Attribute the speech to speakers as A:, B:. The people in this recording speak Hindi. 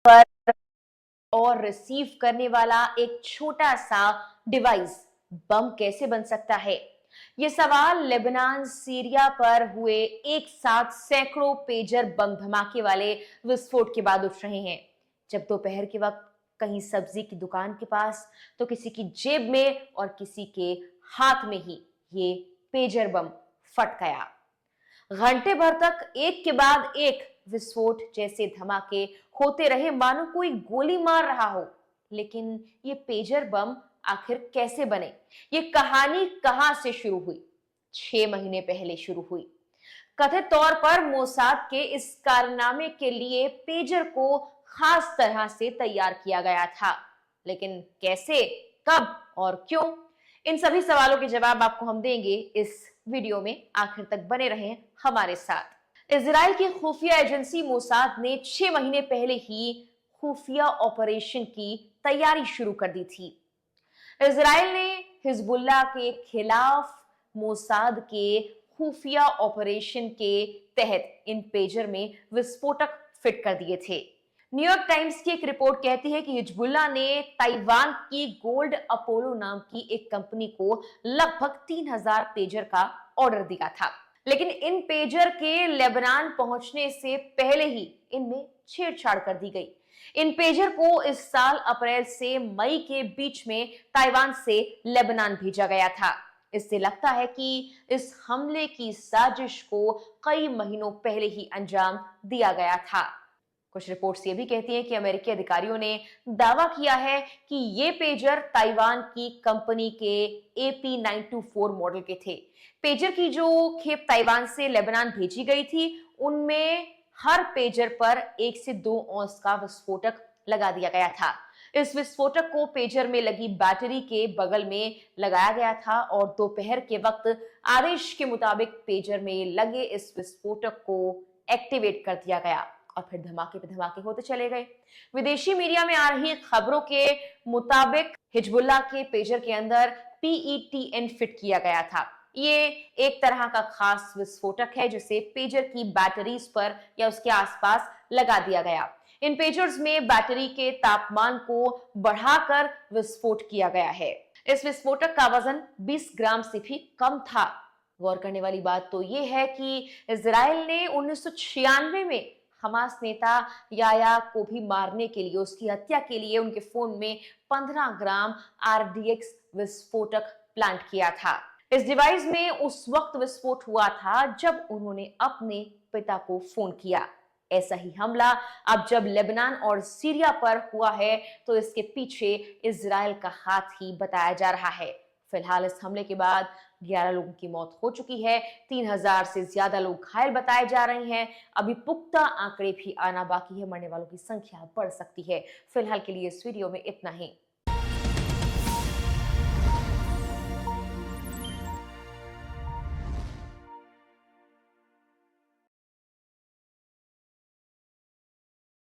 A: पर और रिसीव करने वाला एक छोटा सा डिवाइस बम कैसे बन सकता है? ये सवाल लेबनान, सीरिया पर हुए एक साथ सैकड़ों पेजर बम धमाके वाले विस्फोट के बाद उठ रहे हैं। जब दोपहर के वक्त कहीं सब्जी की दुकान के पास, तो किसी की जेब में और किसी के हाथ में ही ये पेजर बम फट गया। घंटे भर तक एक के बाद एक विस्फोट जैसे धमाके होते रहे, मानो कोई गोली मार रहा हो। लेकिन ये पेजर बम आखिर कैसे बने? ये कहानी कहां से शुरू हुई? 6 महीने पहले शुरू हुई। कथित तौर पर मोसाद के इस कारनामे के लिए पेजर को खास तरह से तैयार किया गया था। लेकिन कैसे, कब और क्यों? इन सभी सवालों के जवाब आपको हम देंगे इस वीडियो में। आखिर तक बने रहें हमारे साथ। इजराइल की खुफिया एजेंसी मोसाद ने 6 महीने पहले ही खुफिया ऑपरेशन की तैयारी शुरू कर दी थी। इजराइल ने हिजबुल्लाह के खिलाफ मोसाद के खुफिया ऑपरेशन के तहत इन पेजर में विस्फोटक फिट कर दिए थे। न्यूयॉर्क टाइम्स की एक रिपोर्ट कहती है कि हिजबुल्लाह ने ताइवान की गोल्ड अपोलो नाम की एक कंपनी को लगभग 3000 पेजर का ऑर्डर दिया था। लेकिन इन पेजर के लेबनान पहुंचने से पहले ही इनमें छेड़छाड़ कर दी गई। इन पेजर को इस साल अप्रैल से मई के बीच में ताइवान से लेबनान भेजा गया था। इससे लगता है कि इस हमले की साजिश को कई महीनों पहले ही अंजाम दिया गया था। कुछ रिपोर्ट्स ये भी कहती हैं कि अमेरिकी अधिकारियों ने दावा किया है कि ये पेजर ताइवान की कंपनी के AP924 मॉडल के थे। पेजर की जो खेप ताइवान से लेबनान भेजी गई थी, उनमें हर पेजर पर 1 से 2 औंस का विस्फोटक लगा दिया गया था। इस विस्फोटक को पेजर में लगी बैटरी के बगल में लगाया गया था और दोपहर के वक्त आदेश के मुताबिक पेजर में लगे इस विस्फोटक को एक्टिवेट कर दिया गया और फिर धमाके पे धमाके होते चले गए। विदेशी मीडिया में आ रही खबरों के मुताबिक हिजबुल्लाह के पेजर के अंदर PETN फिट किया गया था। ये एक तरह का खास विस्फोटक है जिसे पेजर की बैटरीज पर या उसके आसपास लगा दिया गया। इन पेजर्स में बैटरी के तापमान को बढ़ाकर विस्फोट किया गया है। इस विस्फोटक का वजन 20 ग्राम से भी कम था। गौर करने वाली बात तो यह है कि इजराइल ने 1996 में हमास नेता याया को भी मारने के लिए, उसकी हत्या के लिए उनके फोन में 15 ग्राम RDX विस्फोटक प्लांट किया था। इस डिवाइस में उस वक्त विस्फोट हुआ था जब उन्होंने अपने पिता को फोन किया। ऐसा ही हमला अब जब लेबनान और सीरिया पर हुआ है, तो इसके पीछे इजराइल का हाथ ही बताया जा रहा है। फिलहाल इस हमले के बाद 11 लोगों की मौत हो चुकी है। 3000 से ज्यादा लोग घायल बताए जा रहे हैं। अभी पुख्ता आंकड़े भी आना बाकी है, मरने वालों की संख्या बढ़ सकती है। फिलहाल के लिए इस वीडियो में इतना ही।